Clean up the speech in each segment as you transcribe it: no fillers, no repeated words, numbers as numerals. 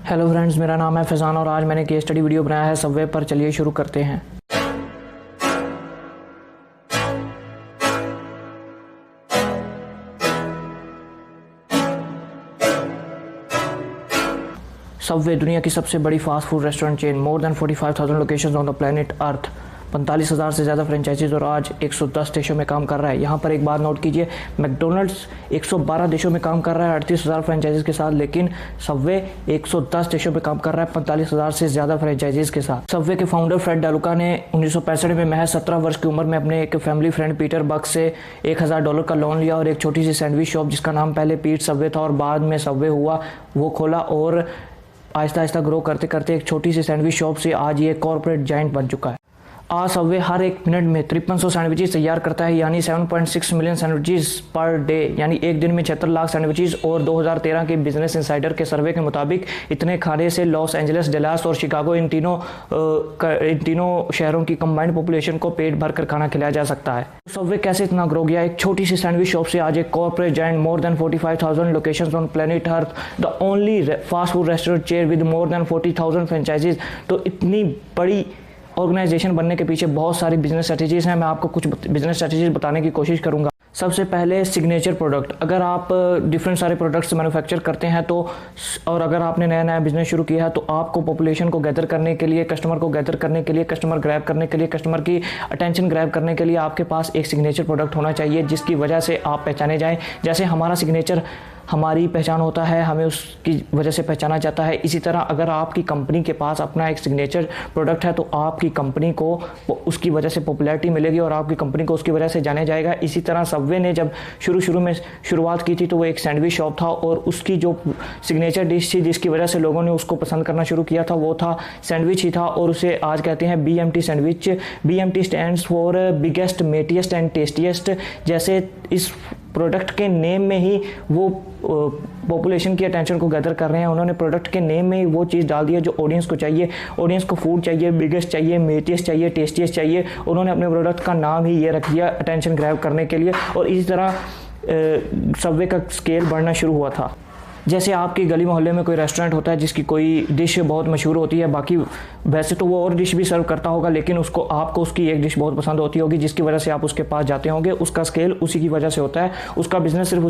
Hello friends, मेरा नाम है फैज़ान और आज मैंने केस स्टडी वीडियो बनाया है सबवे पर। चलिए शुरू करते हैं। सबवे दुनिया की सबसे बड़ी fast food restaurant chain, more than 45,000 locations on the planet earth, 45,000 से ज़्यादा फ्रेंचाइजीज और आज 110 देशों में काम कर रहा है। यहाँ पर एक बात नोट कीजिए, मैकडोनल्ड्स 112 देशों में काम कर रहा है 38,000 फ्रेंचाइजीज के साथ, लेकिन सबवे 110 देशों में काम कर रहा है 45,000 से ज़्यादा फ्रेंचाइजीज के साथ। सबवे के फाउंडर फ्रेड डेलुका ने 1965 में महज 17 वर्ष की उम्र में अपने एक फैमिली फ्रेंड पीटर बक से $1,000 का लोन लिया और एक छोटी सी सैंडविच शॉप जिसका नाम पहले पीट सबवे था और बाद में सबवे हुआ वो खोला और आहिस्ता आहिस्ता ग्रो करते करते एक छोटी सी सैंडविच शॉप से आज ये कॉर्पोरेट जाइंट बन चुका है। आज सबवे हर एक मिनट में 5300 सैंडविचेस तैयार करता है, यानी 7.6 मिलियन सैंडविचेस पर डे, यानी एक दिन में 76 लाख सैंडविचेस। और 2013 के बिजनेस इंसाइडर के सर्वे के मुताबिक इतने खाने से लॉस एंजलिस, डलास और शिकागो इन तीनों शहरों की कंबाइंड पॉपुलेशन को पेट भर कर खाना खिलाया जा सकता है। सबवे कैसे इतना ग्रो गया? एक छोटी सी सैंडविच शॉप से आज एक corporate giant, more than 45,000 locations on planet earth, the only fast food restaurant chain with more than 40,000 franchises. तो इतनी बड़ी ऑर्गेनाइजेशन बनने के पीछे बहुत सारी बिजनेस स्ट्रेटजीज हैं। मैं आपको कुछ बिजनेस स्ट्रेटजीज बताने की कोशिश करूंगा। सबसे पहले सिग्नेचर प्रोडक्ट। अगर आप डिफरेंट सारे प्रोडक्ट्स मैन्युफैक्चर करते हैं तो, और अगर आपने नया नया बिजनेस शुरू किया है तो आपको पॉपुलेशन को गैदर करने के लिए, कस्टमर को गैदर करने के लिए, कस्टमर ग्रैब करने के लिए, कस्टमर की अटेंशन ग्रैब करने के लिए आपके पास एक सिग्नेचर प्रोडक्ट होना चाहिए जिसकी वजह से आप पहचाने जाएँ। जैसे हमारा सिग्नेचर हमारी पहचान होता है, हमें उसकी वजह से पहचाना जाता है। इसी तरह अगर आपकी कंपनी के पास अपना एक सिग्नेचर प्रोडक्ट है तो आपकी कंपनी को उसकी वजह से पॉपुलैरिटी मिलेगी और आपकी कंपनी को उसकी वजह से जाने जाएगा। इसी तरह सबवे ने जब शुरू में शुरुआत की थी तो वो एक सैंडविच शॉप था और उसकी जो सिग्नेचर डिश थी जिसकी वजह से लोगों ने उसको पसंद करना शुरू किया था वो था सैंडविच ही था, और उसे आज कहते हैं BMT sandwich. BMT stands for biggest, meatiest and tastiest. जैसे इस प्रोडक्ट के नेम में ही वो पॉपुलेशन की अटेंशन को गैदर कर रहे हैं। उन्होंने प्रोडक्ट के नेम में ही वो चीज़ डाल दी है जो ऑडियंस को चाहिए। ऑडियंस को फूड चाहिए, बिगेस्ट चाहिए, मेटिएस्ट चाहिए, टेस्टीएस्ट चाहिए। उन्होंने अपने प्रोडक्ट का नाम ही ये रख दिया अटेंशन ग्रैब करने के लिए, और इसी तरह सबवे का स्केल बढ़ना शुरू हुआ था। जैसे आपकी गली मोहल्ले में कोई रेस्टोरेंट होता है जिसकी कोई डिश बहुत मशहूर होती है, बाकी वैसे तो वो और डिश भी सर्व करता होगा, लेकिन आपको उसकी एक डिश बहुत पसंद होती होगी जिसकी वजह से आप उसके पास जाते होंगे। उसका स्केल उसी की वजह से होता है, उसका बिजनेस सिर्फ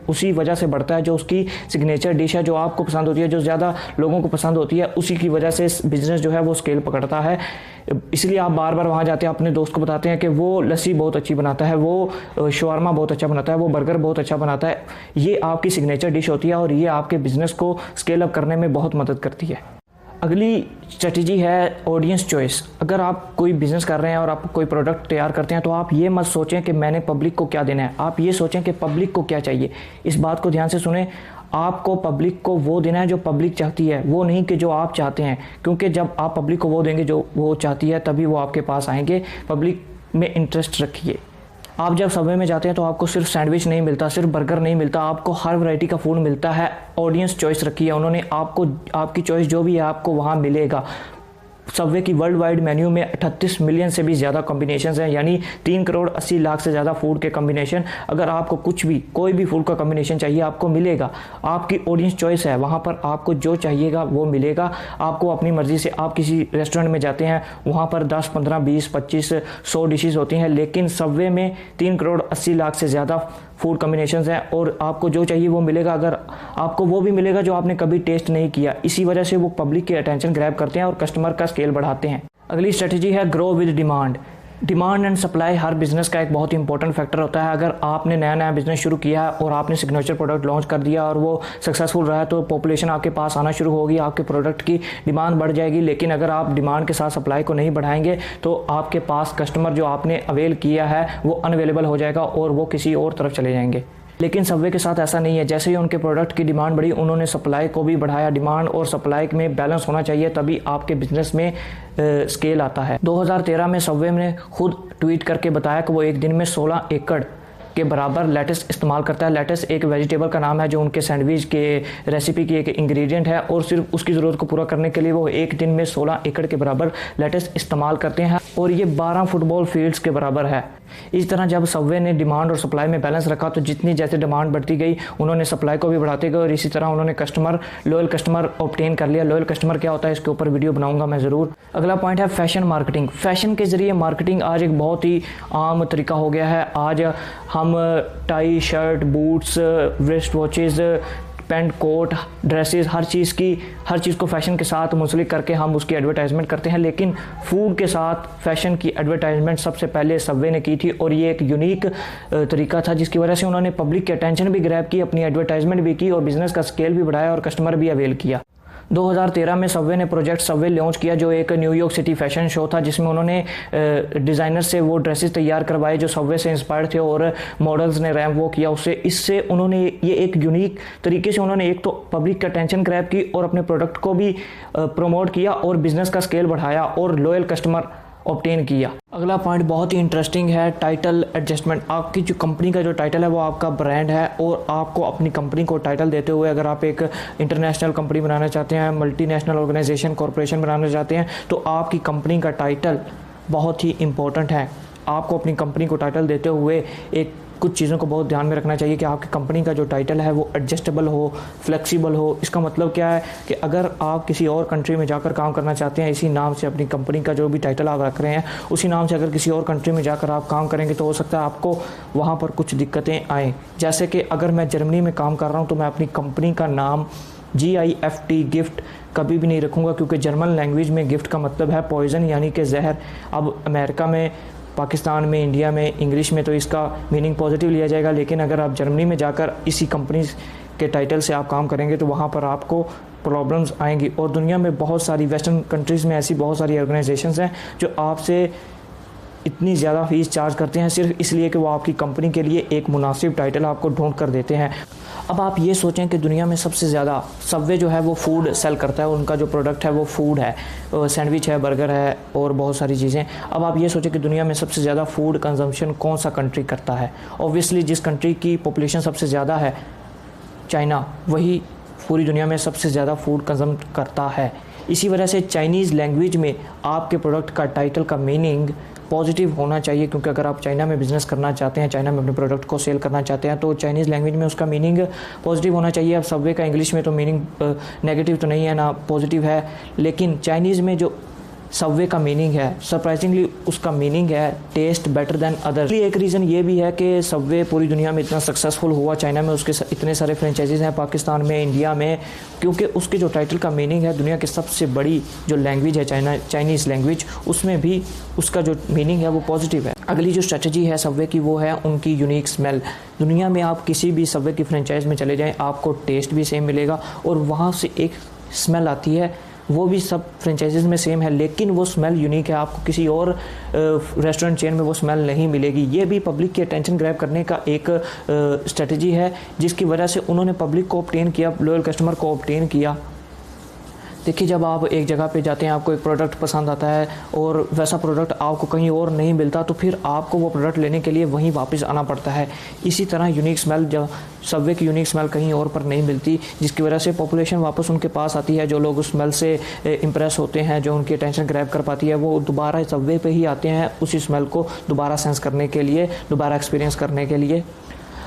उसी वजह से बढ़ता है जो उसकी सिग्नेचर डिश है, जो आपको पसंद होती है, जो ज़्यादा लोगों को पसंद होती है, उसी की वजह से बिजनेस जो है वो स्केल पकड़ता है। इसलिए आप बार बार वहाँ जाते हैं, अपने दोस्त को बताते हैं कि वो लस्सी बहुत अच्छी बनाता है, वो शवारमा बहुत अच्छा बनाता है, वो बर्गर बहुत अच्छा बनाता है। ये आपकी सिग्नेचर डिश होती है और ये आपके बिजनेस को स्केल अप करने में बहुत मदद करती है। अगली स्ट्रेटजी है ऑडियंस चॉइस। अगर आप कोई बिजनेस कर रहे हैं और आप कोई प्रोडक्ट तैयार करते हैं तो आप ये मत सोचें कि मैंने पब्लिक को क्या देना है, आप ये सोचें कि पब्लिक को क्या चाहिए। इस बात को ध्यान से सुने, आपको पब्लिक को वो देना है जो पब्लिक चाहती है, वो नहीं कि जो आप चाहते हैं, क्योंकि जब आप पब्लिक को वो देंगे जो वो चाहती है तभी वो आपके पास आएंगे। पब्लिक में इंटरेस्ट रखिए। आप जब सबवे में जाते हैं तो आपको सिर्फ सैंडविच नहीं मिलता, सिर्फ बर्गर नहीं मिलता, आपको हर वैरायटी का फूड मिलता है। ऑडियंस चॉइस रखी है उन्होंने, आपको आपकी चॉइस जो भी है आपको वहाँ मिलेगा। सबवे की वर्ल्ड वाइड मेन्यू में 38 मिलियन से भी ज़्यादा कॉम्बिनेशंस हैं, यानी 3 करोड़ 80 लाख से ज़्यादा फूड के कॉम्बिनेशन। अगर आपको कोई भी फूड का कॉम्बिनेशन चाहिए आपको मिलेगा। आपकी ऑडियंस चॉइस है, वहाँ पर आपको जो चाहिएगा वो मिलेगा। आपको अपनी मर्ज़ी से, आप किसी रेस्टोरेंट में जाते हैं वहाँ पर 10, 15, 20, 25, 100 डिशेस होती हैं, लेकिन सबवे में 3 करोड़ 80 लाख से ज़्यादा फूड कॉम्बिनेशंस हैं और आपको जो चाहिए वो मिलेगा। अगर आपको वो भी मिलेगा जो आपने कभी टेस्ट नहीं किया। इसी वजह से वो पब्लिक की अटेंशन ग्रैब करते हैं और कस्टमर का स्केल बढ़ाते हैं। अगली स्ट्रेटजी है grow with demand. Demand and supply her business का एक बहुत इंपॉर्टेंट फैक्टर होता है। अगर आपने नया बिजनेस शुरू किया है और आपने सिग्नेचर प्रोडक्ट लॉन्च कर दिया और वो सक्सेसफुल रहा है तो पॉपुलेशन आपके पास आना शुरू होगी, आपके प्रोडक्ट की डिमांड बढ़ जाएगी। लेकिन अगर आप डिमांड के साथ सप्लाई को नहीं बढ़ाएंगे तो आपके पास कस्टमर जो आपने अवेल किया है वो अनअवेलेबल हो जाएगा और वो किसी और तरफ चले जाएंगे। लेकिन सबवे के साथ ऐसा नहीं है। जैसे ही उनके प्रोडक्ट की डिमांड बढ़ी उन्होंने सप्लाई को भी बढ़ाया। डिमांड और सप्लाई में बैलेंस होना चाहिए, तभी आपके बिजनेस में स्केल आता है। 2013 में सबवे ने खुद ट्वीट करके बताया कि वो एक दिन में 16 एकड़ के बराबर लेटस इस्तेमाल करता है। लेटस एक वेजिटेबल का नाम है जो उनके सैंडविच के रेसिपी की एक इंग्रेडिएंट है और सिर्फ उसकी ज़रूरत को पूरा करने के लिए वो एक दिन में 16 एकड़ के बराबर लेटस इस्तेमाल करते हैं और ये 12 फुटबॉल फील्ड्स के बराबर है। इस तरह जब सबवे ने डिमांड और सप्लाई में बैलेंस रखा तो जितनी जैसे डिमांड बढ़ती गई उन्होंने सप्लाई को भी बढ़ाते गए और इसी तरह उन्होंने लॉयल कस्टमर ऑब्टेन कर लिया। लॉयल कस्टमर क्या होता है इसके ऊपर वीडियो बनाऊंगा मैं ज़रूर। अगला पॉइंट है फैशन मार्केटिंग। फैशन के ज़रिए मार्केटिंग आज एक बहुत ही आम तरीका हो गया है। आज हम tie, shirt, boots, vest watches, pant, coat, dresses, हर चीज़ को फैशन के साथ मुंसलिक करके हम उसकी एडवर्टाइजमेंट करते हैं। लेकिन फूड के साथ फैशन की एडवर्टाइजमेंट सबसे पहले सबवे ने की थी और ये एक यूनिक तरीका था जिसकी वजह से उन्होंने पब्लिक की अटेंशन भी ग्रैब की, अपनी एडवर्टाइजमेंट भी की और बिजनेस का स्केल भी बढ़ाया और कस्टमर भी अवेल किया। 2013 में सबवे ने प्रोजेक्ट सबवे लॉन्च किया जो एक न्यूयॉर्क सिटी फैशन शो था जिसमें उन्होंने डिज़ाइनर से वो ड्रेसेस तैयार करवाए जो सबवे से इंस्पायर्ड थे और मॉडल्स ने रैंप वॉक किया उससे। इससे उन्होंने ये एक यूनिक तरीके से उन्होंने एक तो पब्लिक का अटेंशन ग्रैब की और अपने प्रोडक्ट को भी प्रमोट किया और बिजनेस का स्केल बढ़ाया और लॉयल कस्टमर ऑब्टेन किया। अगला पॉइंट बहुत ही इंटरेस्टिंग है, टाइटल एडजस्टमेंट। आपकी जो कंपनी का जो टाइटल है वो आपका ब्रांड है और आपको अपनी कंपनी को टाइटल देते हुए अगर आप एक इंटरनेशनल कंपनी बनाना चाहते हैं, मल्टीनेशनल ऑर्गेनाइजेशन, कॉरपोरेशन बनाना चाहते हैं तो आपकी कंपनी का टाइटल बहुत ही इंपॉर्टेंट है। आपको अपनी कंपनी को टाइटल देते हुए कुछ चीज़ों को बहुत ध्यान में रखना चाहिए कि आपकी कंपनी का जो टाइटल है वो एडजस्टेबल हो, फ्लेक्सिबल हो। इसका मतलब क्या है कि अगर आप किसी और कंट्री में जाकर काम करना चाहते हैं इसी नाम से, अपनी कंपनी का जो भी टाइटल आप रख रहे हैं उसी नाम से अगर किसी और कंट्री में जाकर आप काम करेंगे तो हो सकता है आपको वहाँ पर कुछ दिक्कतें आएँ। जैसे कि अगर मैं जर्मनी में काम कर रहा हूँ तो मैं अपनी कंपनी का नाम GIFT गिफ्ट कभी भी नहीं रखूँगा क्योंकि जर्मन लैंग्वेज में गिफ्ट का मतलब है पॉइजन यानी कि जहर। अब अमेरिका में, पाकिस्तान में, इंडिया में, इंग्लिश में तो इसका मीनिंग पॉजिटिव लिया जाएगा, लेकिन अगर आप जर्मनी में जाकर इसी कंपनी के टाइटल से आप काम करेंगे तो वहाँ पर आपको प्रॉब्लम्स आएंगी। और दुनिया में बहुत सारी वेस्टर्न कंट्रीज़ में ऐसी बहुत सारी ऑर्गेनाइजेशंस हैं जो आपसे इतनी ज़्यादा फीस चार्ज करते हैं सिर्फ इसलिए कि वो आपकी कंपनी के लिए एक मुनासिब टाइटल आपको ढूंढ कर देते हैं। अब आप ये सोचें कि दुनिया में सबसे ज़्यादा सबवे जो है वो फूड सेल करता है, उनका जो प्रोडक्ट है वो फूड है, सैंडविच है, बर्गर है और बहुत सारी चीज़ें। अब आप ये सोचें कि दुनिया में सबसे ज़्यादा फूड कंजम्पशन कौन सा कंट्री करता है। ऑब्वियसली जिस कंट्री की पॉपुलेशन सबसे ज़्यादा है, चाइना, वही पूरी दुनिया में सबसे ज़्यादा फूड कंज्यूम करता है। इसी वजह से चाइनीज़ लैंग्वेज में आपके प्रोडक्ट का टाइटल का मीनिंग पॉजिटिव होना चाहिए क्योंकि अगर आप चाइना में बिज़नेस करना चाहते हैं, चाइना में अपने प्रोडक्ट को सेल करना चाहते हैं तो चाइनीज़ लैंग्वेज में उसका मीनिंग पॉजिटिव होना चाहिए। अब सबवे का इंग्लिश में तो मीनिंग नेगेटिव तो नहीं है ना पॉजिटिव है, लेकिन चाइनीज़ में जो सबवे का मीनिंग है सरप्राइजिंगली उसका मीनिंग है टेस्ट बेटर देन अदर। एक रीज़न ये भी है कि सबवे पूरी दुनिया में इतना सक्सेसफुल हुआ, चाइना में उसके इतने सारे फ्रेंचाइजीज़ हैं, पाकिस्तान में, इंडिया में, क्योंकि उसके जो टाइटल का मीनिंग है दुनिया की सबसे बड़ी जो लैंग्वेज है चाइनीज़ लैंग्वेज, उसमें भी उसका जो मीनिंग है वो पॉजिटिव है। अगली जो स्ट्रेटजी है सबवे की वो है उनकी यूनिक स्मेल। दुनिया में आप किसी भी सबवे की फ्रेंचाइज में चले जाएँ आपको टेस्ट भी सेम मिलेगा और वहाँ से एक स्मेल आती है, वो भी सब फ्रेंचाइजीज़ में सेम है लेकिन वो स्मेल यूनिक है, आपको किसी और रेस्टोरेंट चेन में वो स्मेल नहीं मिलेगी। ये भी पब्लिक की अटेंशन ग्रैब करने का एक स्ट्रेटजी है जिसकी वजह से उन्होंने पब्लिक को ऑब्टेन किया, लॉयल कस्टमर को ऑब्टेन किया। देखिए जब आप एक जगह पे जाते हैं, आपको एक प्रोडक्ट पसंद आता है और वैसा प्रोडक्ट आपको कहीं और नहीं मिलता तो फिर आपको वो प्रोडक्ट लेने के लिए वहीं वापस आना पड़ता है। इसी तरह यूनिक स्मेल, जब सबवे की यूनिक स्मेल कहीं और पर नहीं मिलती जिसकी वजह से पॉपुलेशन वापस उनके पास आती है। जो लोग उस स्मेल से इम्प्रेस होते हैं, जो उनकी अटेंशन ग्रैब कर पाती है, वो दोबारा सबवे पे ही आते हैं उसी स्मेल को दोबारा सेंस करने के लिए, दोबारा एक्सपीरियंस करने के लिए।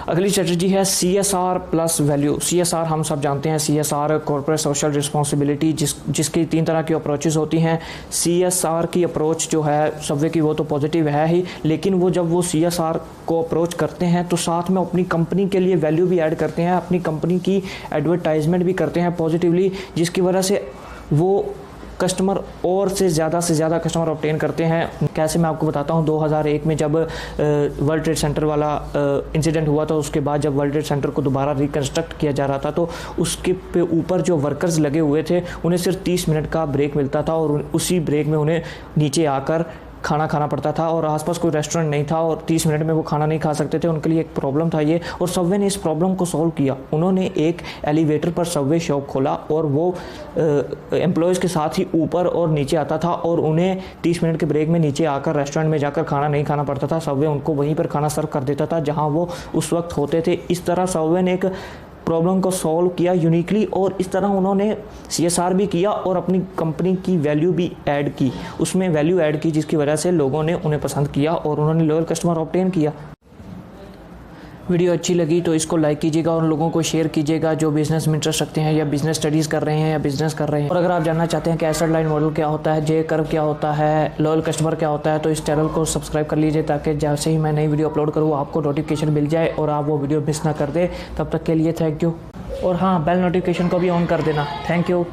अगली स्ट्रेटजी है CSR प्लस वैल्यू। CSR हम सब जानते हैं, CSR कॉर्पोरेट सोशल रिस्पॉन्सिबिलिटी, जिसकी 3 तरह की अप्रोचेस होती हैं। CSR की अप्रोच जो है सबवे की वो तो पॉजिटिव है ही, लेकिन वो जब वो CSR को अप्रोच करते हैं तो साथ में अपनी कंपनी के लिए वैल्यू भी ऐड करते हैं, अपनी कंपनी की एडवर्टाइजमेंट भी करते हैं पॉजिटिवली, जिसकी वजह से वो कस्टमर और से ज़्यादा कस्टमर ऑब्टेन करते हैं। कैसे मैं आपको बताता हूँ, 2001 में जब वर्ल्ड ट्रेड सेंटर वाला इंसिडेंट हुआ था, उसके बाद जब वर्ल्ड ट्रेड सेंटर को दोबारा रिकन्स्ट्रक्ट किया जा रहा था तो उसके पे ऊपर जो वर्कर्स लगे हुए थे उन्हें सिर्फ 30 मिनट का ब्रेक मिलता था और उसी ब्रेक में उन्हें नीचे आकर खाना खाना पड़ता था और आसपास कोई रेस्टोरेंट नहीं था और 30 मिनट में वो खाना नहीं खा सकते थे। उनके लिए एक प्रॉब्लम था ये, और सबवे ने इस प्रॉब्लम को सॉल्व किया। उन्होंने एक एलिवेटर पर सबवे शॉप खोला और वो एम्प्लॉयज़ के साथ ही ऊपर और नीचे आता था और उन्हें 30 मिनट के ब्रेक में नीचे आकर रेस्टोरेंट में जाकर खाना नहीं खाना पड़ता था। सबवे उनको वहीं पर खाना सर्व कर देता था जहाँ वो उस वक्त होते थे। इस तरह सबवे ने एक प्रॉब्लम को सॉल्व किया यूनिकली, और इस तरह उन्होंने CSR भी किया और अपनी कंपनी की वैल्यू भी ऐड की, उसमें वैल्यू ऐड की, जिसकी वजह से लोगों ने उन्हें पसंद किया और उन्होंने लॉयल कस्टमर ऑब्टेन किया। वीडियो अच्छी लगी तो इसको लाइक कीजिएगा और लोगों को शेयर कीजिएगा जो बिज़नेस में इंटरेस्ट रखते हैं या बिज़नेस स्टडीज़ कर रहे हैं या बिज़नेस कर रहे हैं। और अगर आप जानना चाहते हैं कि एसेट लाइन मॉडल क्या होता है, जे कर्व क्या होता है, लॉयल कस्टमर क्या होता है, तो इस चैनल को सब्सक्राइब कर लीजिए ताकि जैसे ही मैं नई वीडियो अपलोड करूँ आपको नोटिफिकेशन मिल जाए और आप वो वीडियो मिस ना कर दे। तब तक के लिए थैंक यू, और हाँ, बेल नोटिफिकेशन को भी ऑन कर देना। Thank you.